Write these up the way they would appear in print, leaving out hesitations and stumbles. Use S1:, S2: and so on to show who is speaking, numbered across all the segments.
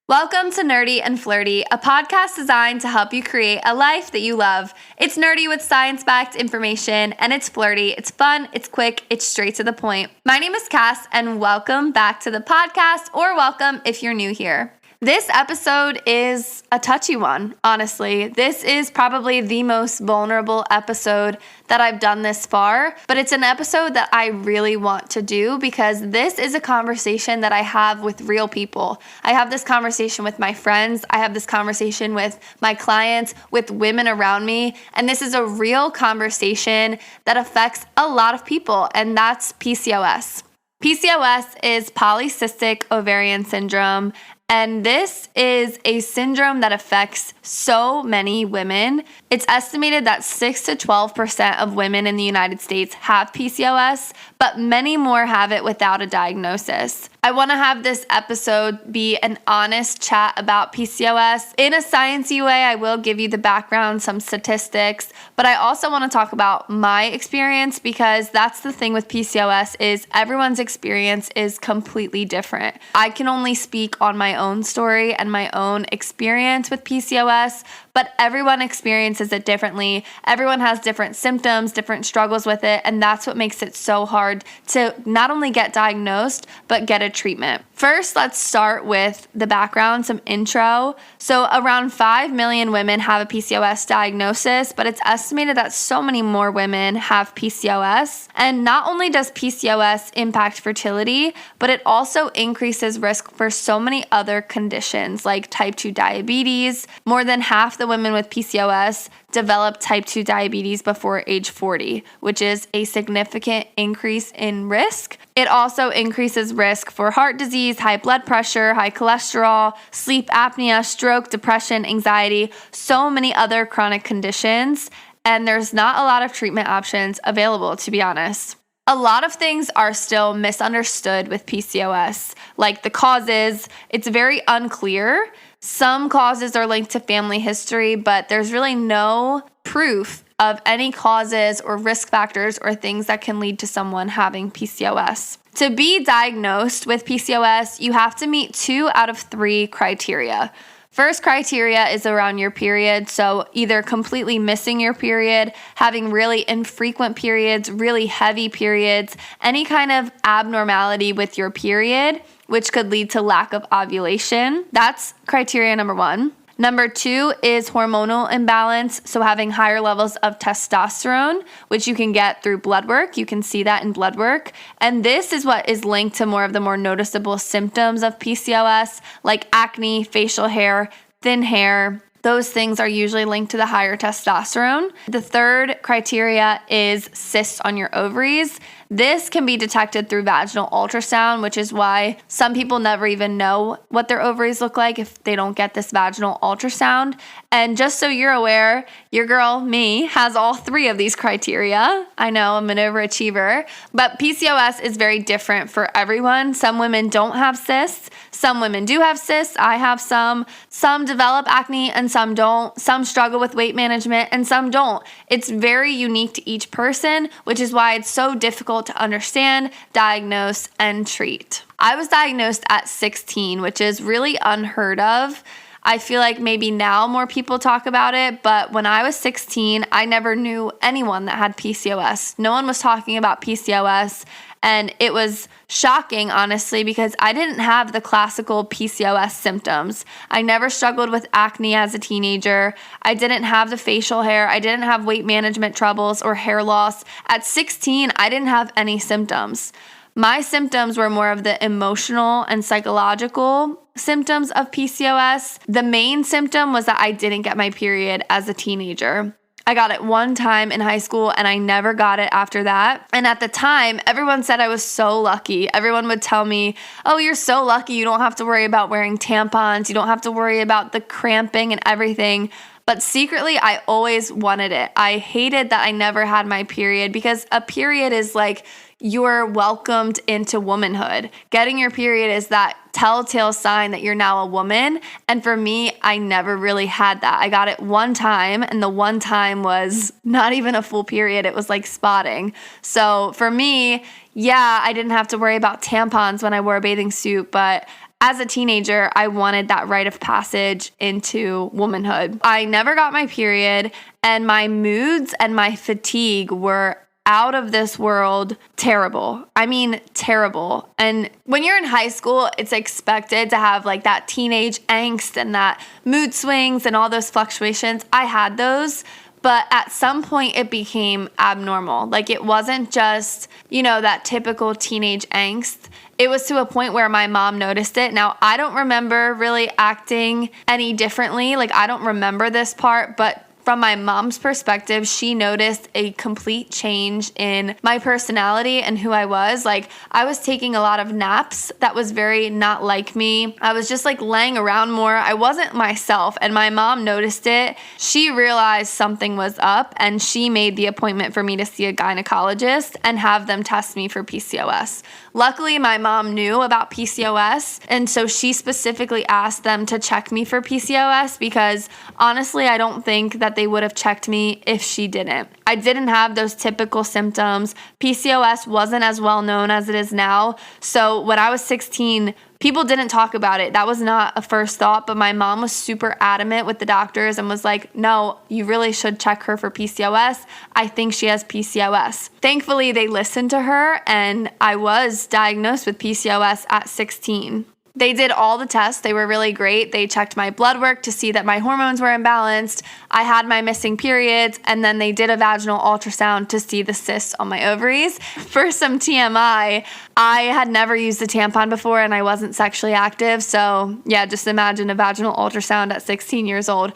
S1: Welcome to Nerdy and Flirty, a podcast designed to help you create a life that you love. It's nerdy with science-backed information, and it's flirty. It's fun, it's quick, it's straight to the point. My name is Cass, and welcome back to the podcast, or welcome if you're new here. This episode is a touchy one, honestly. This is probably the most vulnerable episode that I've done this far, but it's an episode that I really want to do because this is a conversation that I have with real people. I have this conversation with my friends. I have this conversation with my clients, with women around me, and this is a real conversation that affects a lot of people, and that's PCOS. PCOS is Polycystic Ovarian Syndrome, and this is a syndrome that affects so many women. It's estimated that 6 to 12% of women in the United States have PCOS, but many more have it without a diagnosis. I want to have this episode be an honest chat about PCOS. In a science-y way, I will give you the background, some statistics, but I also want to talk about my experience because that's the thing with PCOS is everyone's experience is completely different. I can only speak on my own story and my own experience with PCOS, but everyone experiences it differently. Everyone has different symptoms, different struggles with it, and that's what makes it so hard to not only get diagnosed, but get a treatment. First, let's start with the background, some intro. So around 5 million women have a PCOS diagnosis, but it's estimated that so many more women have PCOS. And not only does PCOS impact fertility, but it also increases risk for so many other conditions like type 2 diabetes. More than half the women with PCOS develop type 2 diabetes before age 40, which is a significant increase in risk. It also increases risk for heart disease, high blood pressure, high cholesterol, sleep apnea, stroke, depression, anxiety, so many other chronic conditions, and there's not a lot of treatment options available, to be honest. A lot of things are still misunderstood with PCOS, like the causes. It's very unclear. Some causes are linked to family history, but there's really no proof of any causes or risk factors or things that can lead to someone having PCOS. To be diagnosed with PCOS, you have to meet 2 out of 3 criteria. First criteria is around your period, so either completely missing your period, having really infrequent periods, really heavy periods, any kind of abnormality with your period, which could lead to lack of ovulation. That's criteria number 1. Number 2 is hormonal imbalance, so having higher levels of testosterone, which you can get through blood work. You can see that in blood work. And this is what is linked to more of the more noticeable symptoms of PCOS, like acne, facial hair, thin hair. Those things are usually linked to the higher testosterone. The third criteria is cysts on your ovaries. This can be detected through vaginal ultrasound, which is why some people never even know what their ovaries look like if they don't get this vaginal ultrasound. And just so you're aware, your girl, me, has all 3 of these criteria. I know I'm an overachiever, but PCOS is very different for everyone. Some women don't have cysts. Some women do have cysts. I have some. Some develop acne and some don't. Some struggle with weight management and some don't. It's very unique to each person, which is why it's so difficult to understand, diagnose, and treat. I was diagnosed at 16, which is really unheard of. I feel like maybe now more people talk about it, but when I was 16, I never knew anyone that had PCOS. No one was talking about PCOS, and it was shocking, honestly, because I didn't have the classical PCOS symptoms. I never struggled with acne as a teenager. I didn't have the facial hair. I didn't have weight management troubles or hair loss. At 16, I didn't have any symptoms. My symptoms were more of the emotional and psychological symptoms of PCOS. The main symptom was that I didn't get my period as a teenager. I got it one time in high school and I never got it after that. And at the time, everyone said I was so lucky. Everyone would tell me, oh, you're so lucky. You don't have to worry about wearing tampons. You don't have to worry about the cramping and everything. But secretly, I always wanted it. I hated that I never had my period because a period is like you're welcomed into womanhood. Getting your period is that telltale sign that you're now a woman. And for me, I never really had that. I got it one time, and the one time was not even a full period. It was like spotting. So for me, yeah, I didn't have to worry about tampons when I wore a bathing suit, but as a teenager, I wanted that rite of passage into womanhood. I never got my period, and my moods and my fatigue were out of this world terrible. I mean, terrible. And when you're in high school, it's expected to have like that teenage angst and that mood swings and all those fluctuations. I had those, but at some point it became abnormal. Like it wasn't just, that typical teenage angst. It was to a point where my mom noticed it. Now, I don't remember really acting any differently. Like I don't remember this part, but from my mom's perspective, she noticed a complete change in my personality and who I was. Like, I was taking a lot of naps that was very not like me. I was just like laying around more. I wasn't myself, and my mom noticed it. She realized something was up, and she made the appointment for me to see a gynecologist and have them test me for PCOS. Luckily, my mom knew about PCOS, and so she specifically asked them to check me for PCOS because honestly, I don't think that they would have checked me if she didn't. I didn't have those typical symptoms. PCOS wasn't as well known as it is now. So when I was 16, people didn't talk about it. That was not a first thought, but my mom was super adamant with the doctors and was like, no, you really should check her for PCOS. I think she has PCOS. Thankfully, they listened to her, and I was diagnosed with PCOS at 16. They did all the tests. They were really great. They checked my blood work to see that my hormones were imbalanced. I had my missing periods, and then they did a vaginal ultrasound to see the cysts on my ovaries. For some TMI, I had never used a tampon before, and I wasn't sexually active. So yeah, just imagine a vaginal ultrasound at 16 years old.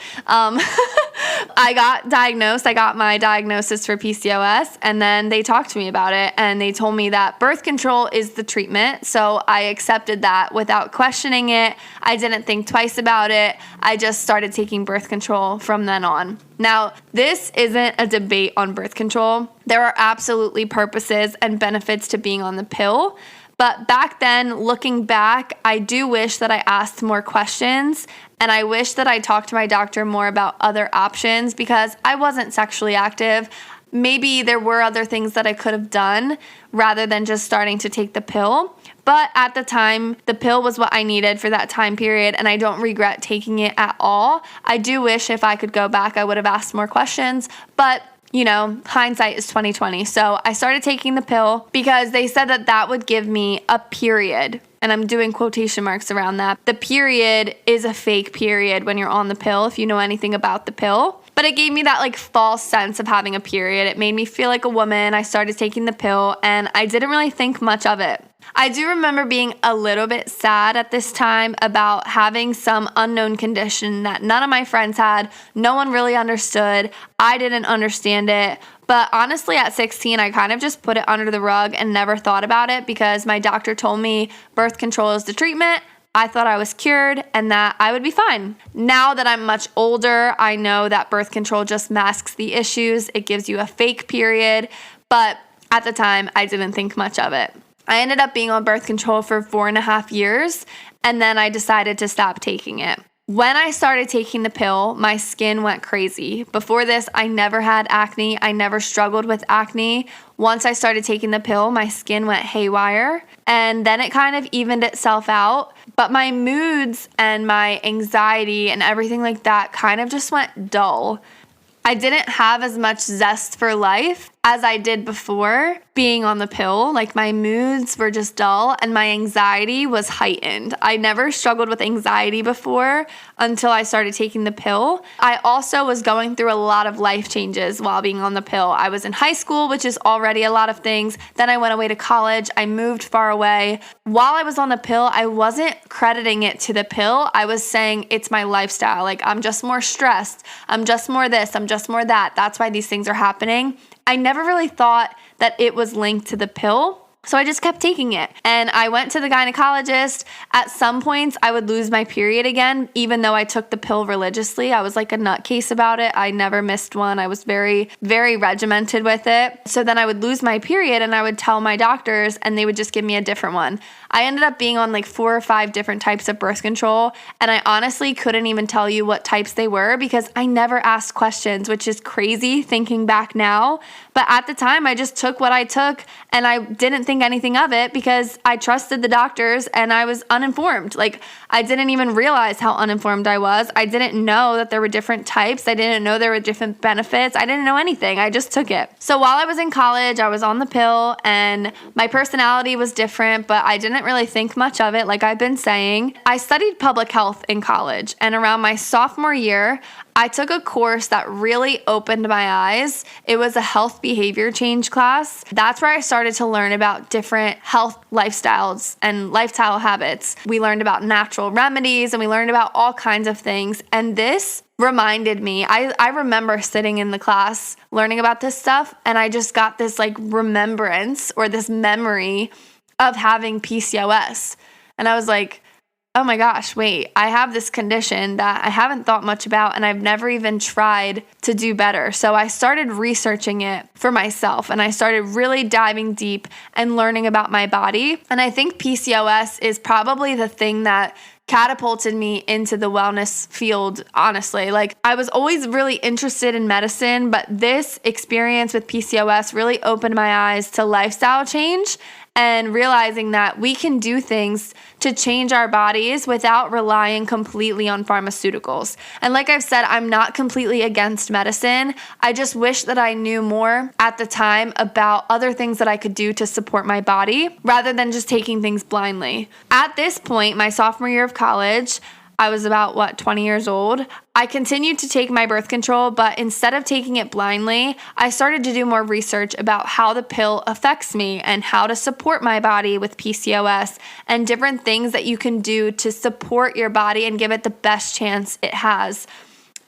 S1: I got diagnosed. I got my diagnosis for PCOS, and then they talked to me about it, and they told me that birth control is the treatment. So I accepted that without questioning it. I didn't think twice about it. I just started taking birth control from then on. Now, this isn't a debate on birth control. There are absolutely purposes and benefits to being on the pill. But back then, looking back, I do wish that I asked more questions, and I wish that I talked to my doctor more about other options because I wasn't sexually active. Maybe there were other things that I could have done rather than just starting to take the pill. But at the time, the pill was what I needed for that time period, and I don't regret taking it at all. I do wish if I could go back, I would have asked more questions, but hindsight is 2020. So I started taking the pill because they said that that would give me a period. And I'm doing quotation marks around that. The period is a fake period when you're on the pill, if you know anything about the pill. But it gave me that like false sense of having a period. It made me feel like a woman. I started taking the pill, and I didn't really think much of it. I do remember being a little bit sad at this time about having some unknown condition that none of my friends had. No one really understood. I didn't understand it. But honestly, at 16, I kind of just put it under the rug and never thought about it because my doctor told me birth control is the treatment. I thought I was cured and that I would be fine. Now that I'm much older, I know that birth control just masks the issues. It gives you a fake period. But at the time, I didn't think much of it. I ended up being on birth control for 4.5 years, and then I decided to stop taking it. When I started taking the pill, my skin went crazy. Before this, I never had acne. I never struggled with acne. Once I started taking the pill, my skin went haywire, and then it kind of evened itself out. But my moods and my anxiety and everything like that kind of just went dull. I didn't have as much zest for life as I did before being on the pill. Like my moods were just dull and my anxiety was heightened. I never struggled with anxiety before until I started taking the pill. I also was going through a lot of life changes while being on the pill. I was in high school, which is already a lot of things. Then I went away to college. I moved far away. While I was on the pill, I wasn't crediting it to the pill. I was saying it's my lifestyle. Like I'm just more stressed. I'm just more this. I'm just more that. That's why these things are happening. I never really thought that it was linked to the pill. So I just kept taking it. And I went to the gynecologist. At some points, I would lose my period again, even though I took the pill religiously. I was like a nutcase about it. I never missed one. I was very, very regimented with it. So then I would lose my period and I would tell my doctors and they would just give me a different one. I ended up being on like 4 or 5 different types of birth control. And I honestly couldn't even tell you what types they were because I never asked questions, which is crazy thinking back now. But at the time, I just took what I took and I didn't think think anything of it because I trusted the doctors and I was uninformed. Like, I didn't even realize how uninformed I was. I didn't know that there were different types. I didn't know there were different benefits. I didn't know anything. I just took it. So while I was in college, I was on the pill and my personality was different, but I didn't really think much of it, like I've been saying. I studied public health in college, and around my sophomore year, I took a course that really opened my eyes. It was a health behavior change class. That's where I started to learn about different health lifestyles and lifestyle habits. We learned about natural remedies and we learned about all kinds of things. And this reminded me, I remember sitting in the class learning about this stuff, and I just got this like remembrance or this memory of having PCOS. And I was like, oh my gosh, wait, I have this condition that I haven't thought much about and I've never even tried to do better. So I started researching it for myself and I started really diving deep and learning about my body. And I think PCOS is probably the thing that catapulted me into the wellness field, honestly. Like, I was always really interested in medicine, but this experience with PCOS really opened my eyes to lifestyle change and realizing that we can do things to change our bodies without relying completely on pharmaceuticals. And like I've said, I'm not completely against medicine. I just wish that I knew more at the time about other things that I could do to support my body rather than just taking things blindly. At this point, my sophomore year of college, I was about, 20 years old. I continued to take my birth control, but instead of taking it blindly, I started to do more research about how the pill affects me and how to support my body with PCOS and different things that you can do to support your body and give it the best chance it has.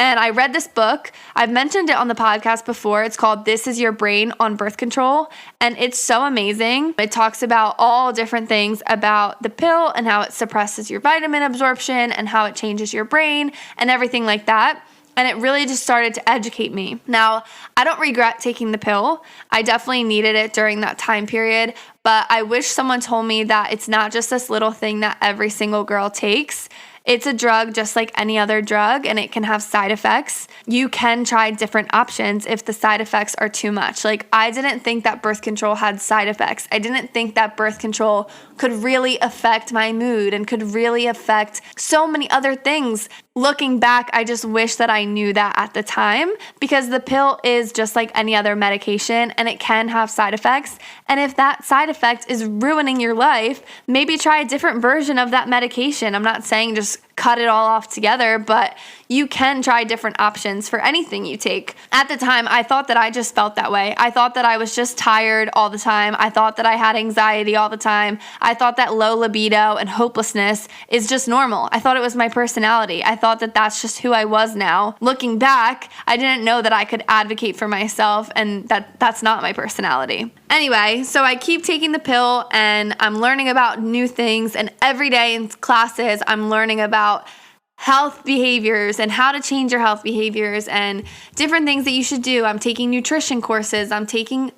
S1: And I read this book. I've mentioned it on the podcast before. It's called This Is Your Brain on Birth Control. And it's so amazing. It talks about all different things about the pill and how it suppresses your vitamin absorption and how it changes your brain and everything like that. And it really just started to educate me. Now, I don't regret taking the pill. I definitely needed it during that time period. But I wish someone told me that it's not just this little thing that every single girl takes. It's a drug just like any other drug, and it can have side effects. You can try different options if the side effects are too much. Like, I didn't think that birth control had side effects. I didn't think that birth control could really affect my mood and could really affect so many other things. Looking back, I just wish that I knew that at the time, because the pill is just like any other medication and it can have side effects. And if that side effect is ruining your life, maybe try a different version of that medication. I'm not saying just cut it all off together, but you can try different options for anything you take. At the time, I thought that I just felt that way. I thought that I was just tired all the time. I thought that I had anxiety all the time. I thought that low libido and hopelessness is just normal. I thought it was my personality. I thought that that's just who I was now. Looking back, I didn't know that I could advocate for myself and that's not my personality. Anyway, so I keep taking the pill and I'm learning about new things, and every day in classes, I'm learning about health behaviors and how to change your health behaviors and different things that you should do. I'm taking nutrition courses. I'm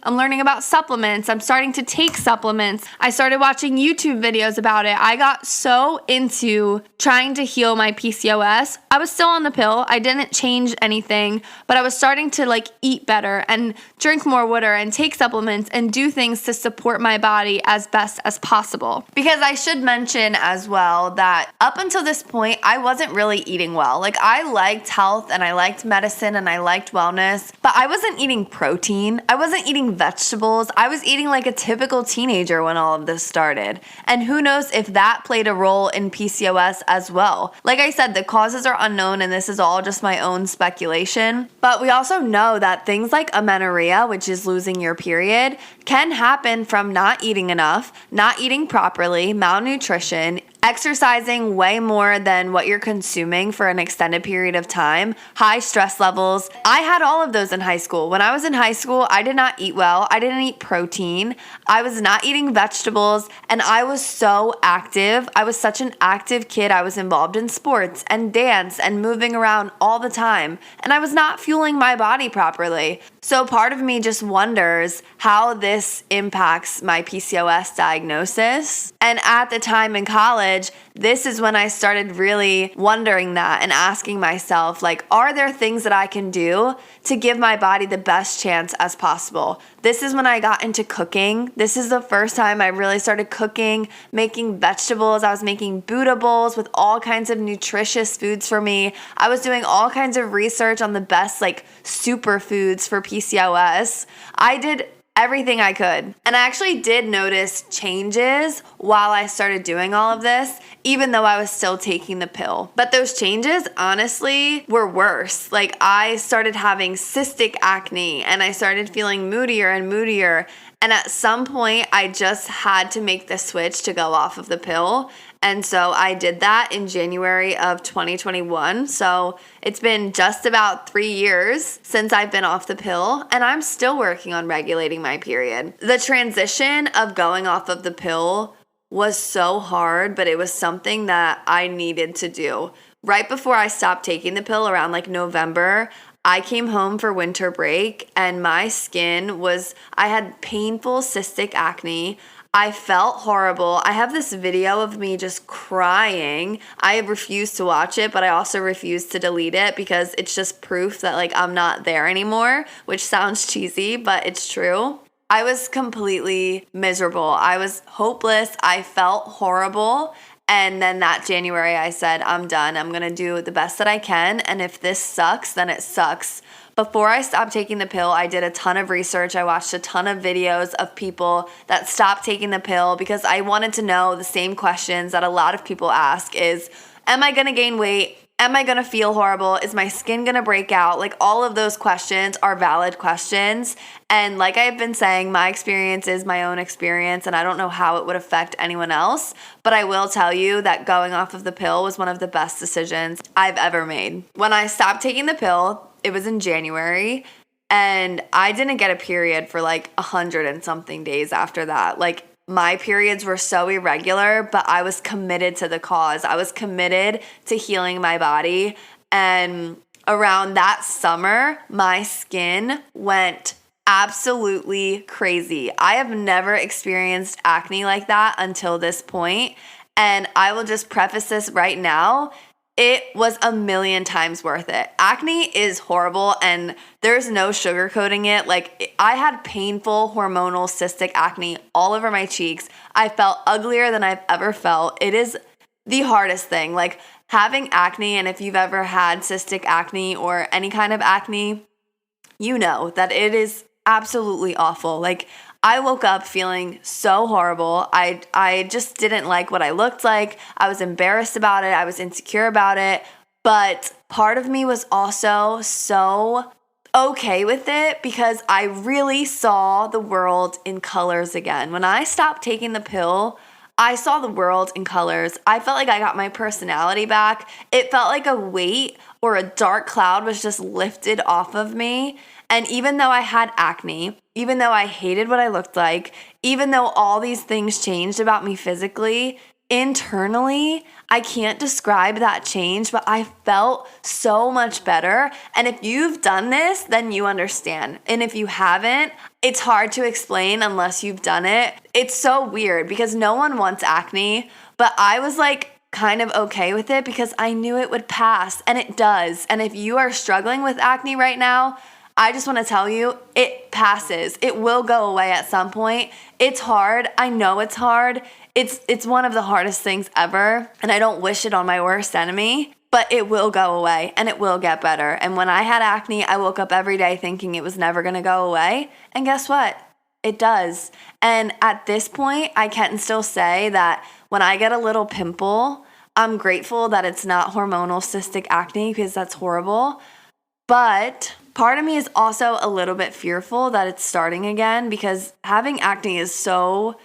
S1: learning about supplements. I'm starting to take supplements. I started watching YouTube videos about it. I got so into trying to heal my PCOS. I was still on the pill. I didn't change anything, but I was starting to eat better and drink more water and take supplements and do things to support my body as best as possible. Because I should mention as well that up until this point, I wasn't really eating well. I liked health and I liked medicine and I liked wellness, but I wasn't eating protein. I wasn't eating vegetables. I was eating like a typical teenager when all of this started. And who knows if that played a role in PCOS as well. Like I said, the causes are unknown and this is all just my own speculation. But we also know that things like amenorrhea, which is losing your period, can happen from not eating enough, not eating properly, malnutrition, exercising way more than what you're consuming for an extended period of time, high stress levels. I had all of those in high school. When I was in high school, I did not eat well. I didn't eat protein. I was not eating vegetables, and I was so active. I was such an active kid. I was involved in sports and dance and moving around all the time, and I was not fueling my body properly. So part of me just wonders how this impacts my PCOS diagnosis. And at the time in college, this is when I started really wondering that and asking myself, like, are there things that I can do to give my body the best chance as possible? This is when I got into cooking. This is the first time I really started cooking, making vegetables. I was making Buddha bowls with all kinds of nutritious foods for me. I was doing all kinds of research on the best like superfoods for PCOS. I did everything I could. And I actually did notice changes while I started doing all of this, even though I was still taking the pill. But those changes, honestly, were worse. Like, I started having cystic acne and I started feeling moodier and moodier. And at some point, I just had to make the switch to go off of the pill. And so I did that in January of 2021. So it's been just about 3 years since I've been off the pill, and I'm still working on regulating my period. The transition of going off of the pill was so hard, but it was something that I needed to do. Right before I stopped taking the pill, around like November, I came home for winter break and my skin was, I had painful cystic acne. I felt horrible. I have this video of me just crying. I refuse to watch it, but I also refuse to delete it because it's just proof that like I'm not there anymore, which sounds cheesy, but it's true. I was completely miserable. I was hopeless. I felt horrible. And then that January I said, I'm done. I'm going to do the best that I can. And if this sucks, then it sucks. Before I stopped taking the pill, I did a ton of research. I watched a ton of videos of people that stopped taking the pill because I wanted to know the same questions that a lot of people ask is, am I going to gain weight? Am I going to feel horrible? Is my skin going to break out? Like, all of those questions are valid questions. And like I've been saying, my experience is my own experience, and I don't know how it would affect anyone else. But I will tell you that going off of the pill was one of the best decisions I've ever made. When I stopped taking the pill, it was in January, and I didn't get a period for like 100 and something days after that. Like, my periods were so irregular, but I was committed to the cause. I was committed to healing my body. And around that summer, my skin went absolutely crazy. I have never experienced acne like that until this point. And I will just preface this right now. It was a million times worth it. Acne is horrible and there's no sugarcoating it. Like, I had painful hormonal cystic acne all over my cheeks. I felt uglier than I've ever felt. It is the hardest thing. Like, having acne, and if you've ever had cystic acne or any kind of acne, you know that it is absolutely awful. Like, I woke up feeling so horrible. I just didn't like what I looked like. I was embarrassed about it. I was insecure about it. But part of me was also so okay with it because I really saw the world in colors again. When I stopped taking the pill, I saw the world in colors. I felt like I got my personality back. It felt like a weight or a dark cloud was just lifted off of me. And even though I had acne, even though I hated what I looked like, even though all these things changed about me physically, internally, I can't describe that change, but I felt so much better. And if you've done this, then you understand. And if you haven't, it's hard to explain unless you've done it. It's so weird because no one wants acne, but I was like kind of okay with it because I knew it would pass, and it does. And if you are struggling with acne right now, I just want to tell you, it passes. It will go away at some point. It's hard. I know it's hard. It's one of the hardest things ever, and I don't wish it on my worst enemy, but it will go away and it will get better. And when I had acne, I woke up every day thinking it was never going to go away. And guess what? It does. And at this point, I can still say that when I get a little pimple, I'm grateful that it's not hormonal cystic acne because that's horrible. But part of me is also a little bit fearful that it's starting again because having acne is so,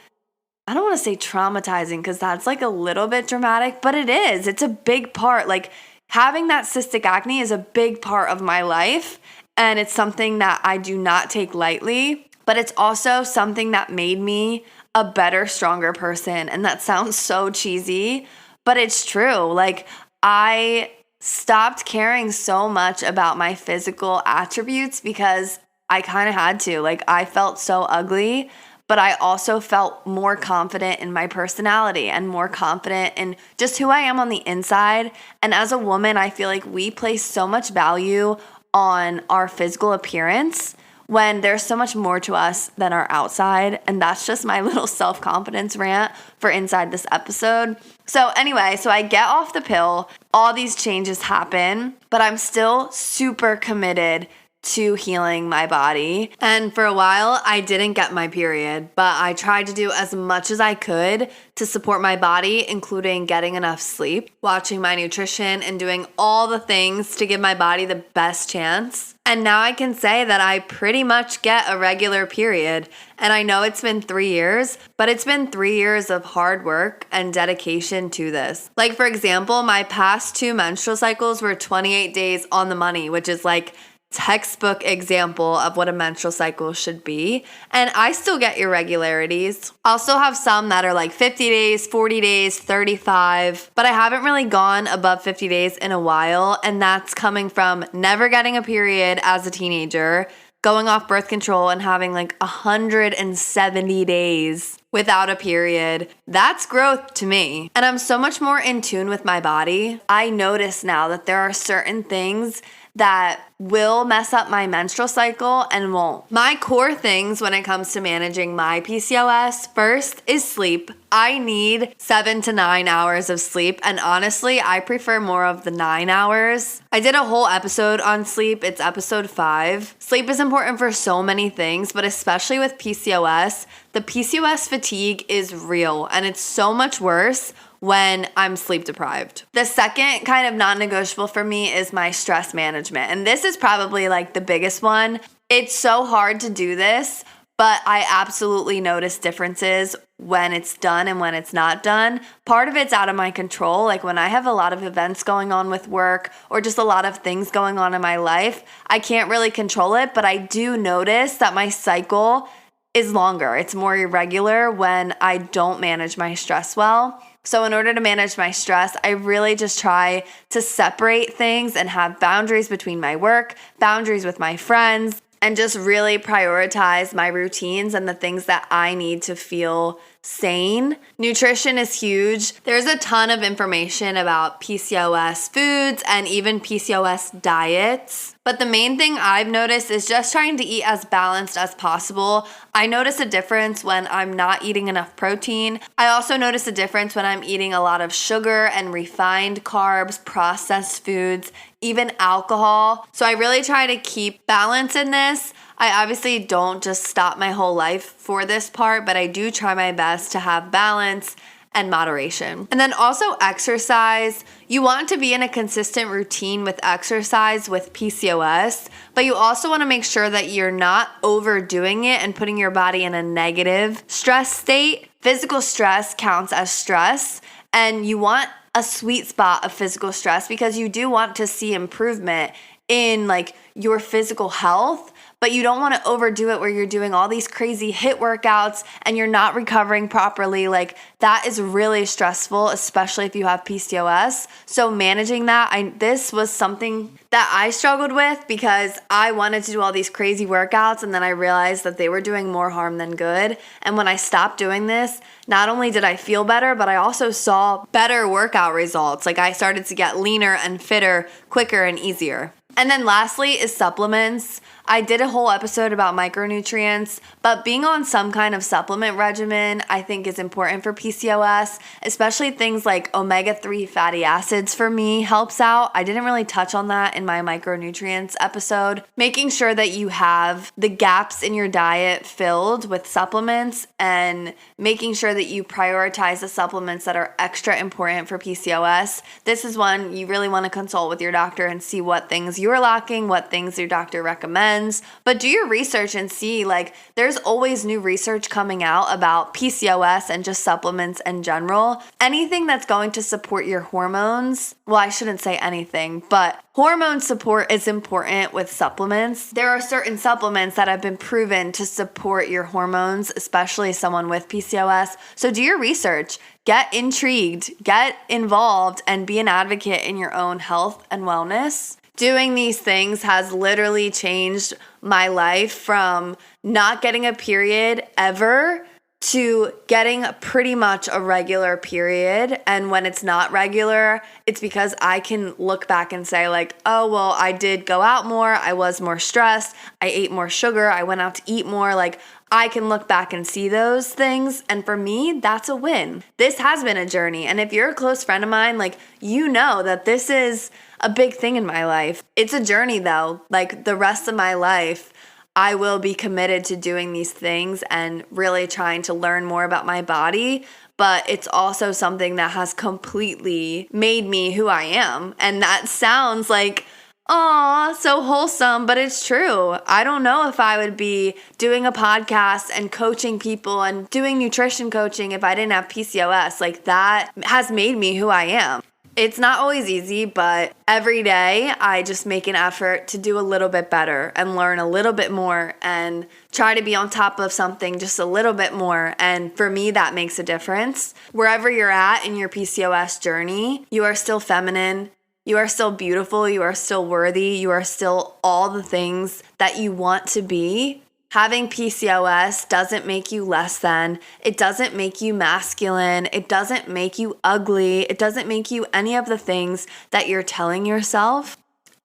S1: I don't want to say traumatizing because that's like a little bit dramatic, but it is. It's a big part. Like, having that cystic acne is a big part of my life, and it's something that I do not take lightly, but it's also something that made me a better, stronger person. And that sounds so cheesy, but it's true. Like, I stopped caring so much about my physical attributes because I kind of had to. Like, I felt so ugly, but I also felt more confident in my personality and more confident in just who I am on the inside. And as a woman, I feel like we place so much value on our physical appearance when there's so much more to us than our outside. And that's just my little self-confidence rant for inside this episode. So anyway, I get off the pill, all these changes happen, but I'm still super committed to healing my body. And for a while, I didn't get my period, but I tried to do as much as I could to support my body, including getting enough sleep, watching my nutrition, and doing all the things to give my body the best chance. And now I can say that I pretty much get a regular period. And I know it's been 3 years, but it's been 3 years of hard work and dedication to this. Like, for example, my past 2 menstrual cycles were 28 days on the money, which is like textbook example of what a menstrual cycle should be. And I still get irregularities. I'll still have some that are like 50 days, 40 days, 35, but I haven't really gone above 50 days in a while. And that's coming from never getting a period as a teenager, going off birth control and having like 170 days without a period. That's growth to me. And I'm so much more in tune with my body. I notice now that there are certain things that will mess up my menstrual cycle and won't. My core things when it comes to managing my PCOS, first is sleep. I need 7 to 9 hours of sleep, and honestly, I prefer more of the 9 hours. I did a whole episode on sleep. It's episode 5. Sleep is important for so many things, but especially with PCOS, the PCOS fatigue is real, and it's so much worse when I'm sleep deprived. The second kind of non-negotiable for me is my stress management. And this is probably like the biggest one. It's so hard to do this, but I absolutely notice differences when it's done and when it's not done. Part of it's out of my control. Like when I have a lot of events going on with work or just a lot of things going on in my life, I can't really control it, but I do notice that my cycle is longer. It's more irregular when I don't manage my stress well. So in order to manage my stress, I really just try to separate things and have boundaries between my work, boundaries with my friends, and just really prioritize my routines and the things that I need to feel sane. Nutrition is huge. There's a ton of information about PCOS foods and even PCOS diets. But the main thing I've noticed is just trying to eat as balanced as possible. I notice a difference when I'm not eating enough protein. I also notice a difference when I'm eating a lot of sugar and refined carbs, processed foods, even alcohol. So I really try to keep balance in this. I obviously don't just stop my whole life for this part, but I do try my best to have balance and moderation. And then also exercise. You want to be in a consistent routine with exercise with PCOS, but you also want to make sure that you're not overdoing it and putting your body in a negative stress state. Physical stress counts as stress, and you want a sweet spot of physical stress because you do want to see improvement in like your physical health, but you don't want to overdo it where you're doing all these crazy HIIT workouts and you're not recovering properly. Like that is really stressful, especially if you have PCOS. So managing that, this was something that I struggled with because I wanted to do all these crazy workouts and then I realized that they were doing more harm than good. And when I stopped doing this, not only did I feel better, but I also saw better workout results. Like I started to get leaner and fitter quicker and easier. And then lastly is supplements. I did a whole episode about micronutrients, but being on some kind of supplement regimen I think is important for PCOS, especially things like omega-3 fatty acids for me helps out. I didn't really touch on that in my micronutrients episode. Making sure that you have the gaps in your diet filled with supplements and making sure that you prioritize the supplements that are extra important for PCOS. This is one you really want to consult with your doctor and see what things you're lacking, what things your doctor recommends. But do your research and see, like, there's always new research coming out about PCOS and just supplements in general. Anything that's going to support your hormones, well, I shouldn't say anything, but hormone support is important with supplements. There are certain supplements that have been proven to support your hormones, especially someone with PCOS. So do your research. Get intrigued, get involved, and be an advocate in your own health and wellness. Doing these things has literally changed my life from not getting a period ever to getting pretty much a regular period. And when it's not regular, it's because I can look back and say like, oh, well, I did go out more. I was more stressed. I ate more sugar. I went out to eat more. Like, I can look back and see those things. And for me, that's a win. This has been a journey. And if you're a close friend of mine, like, you know that this is a big thing in my life. It's a journey though. Like, the rest of my life, I will be committed to doing these things and really trying to learn more about my body. But it's also something that has completely made me who I am. And that sounds like, aw, so wholesome, but it's true. I don't know if I would be doing a podcast and coaching people and doing nutrition coaching if I didn't have PCOS. Like, that has made me who I am. It's not always easy, but every day I just make an effort to do a little bit better and learn a little bit more and try to be on top of something just a little bit more. And for me, that makes a difference. Wherever you're at in your PCOS journey, you are still feminine. You are still beautiful. You are still worthy. You are still all the things that you want to be. Having PCOS doesn't make you less than. It doesn't make you masculine. It doesn't make you ugly. It doesn't make you any of the things that you're telling yourself.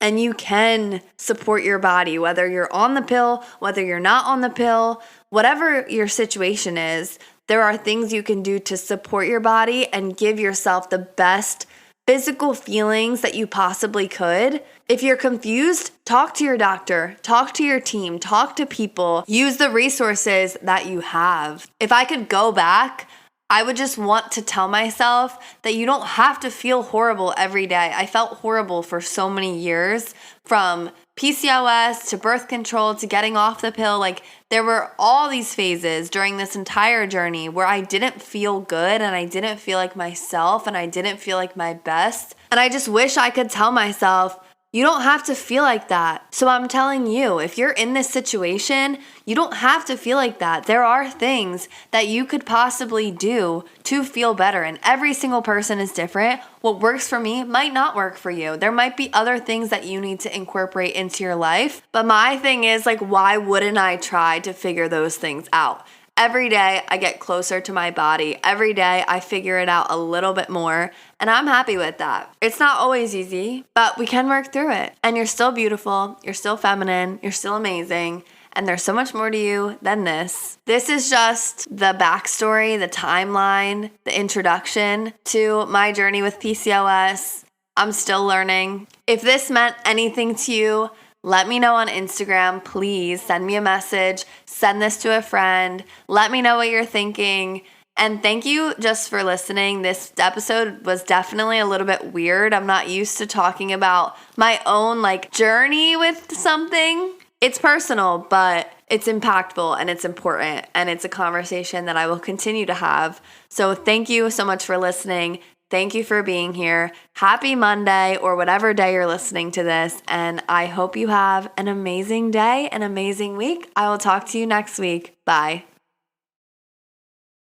S1: And you can support your body, whether you're on the pill, whether you're not on the pill, whatever your situation is, there are things you can do to support your body and give yourself the best physical feelings that you possibly could. If you're confused, talk to your doctor, talk to your team, talk to people, use the resources that you have. If I could go back, I would just want to tell myself that you don't have to feel horrible every day. I felt horrible for so many years, from PCOS to birth control to getting off the pill. Like, there were all these phases during this entire journey where I didn't feel good and I didn't feel like myself and I didn't feel like my best. And I just wish I could tell myself, you don't have to feel like that. So I'm telling you, if you're in this situation, you don't have to feel like that. There are things that you could possibly do to feel better, and every single person is different. What works for me might not work for you. There might be other things that you need to incorporate into your life. But my thing is, like, why wouldn't I try to figure those things out? Every day I get closer to my body. Every day I figure it out a little bit more, and I'm happy with that. It's not always easy, but we can work through it. And you're still beautiful, you're still feminine, you're still amazing, and there's so much more to you than this. This is just the backstory, the timeline, the introduction to my journey with PCOS. I'm still learning. If this meant anything to you, let me know on Instagram. Please send me a message. Send this to a friend. Let me know what you're thinking. And thank you just for listening. This episode was definitely a little bit weird. I'm not used to talking about my own journey with something. It's personal, but it's impactful and it's important. And it's a conversation that I will continue to have. So thank you so much for listening. Thank you for being here. Happy Monday, or whatever day you're listening to this. And I hope you have an amazing day, an amazing week. I will talk to you next week. Bye.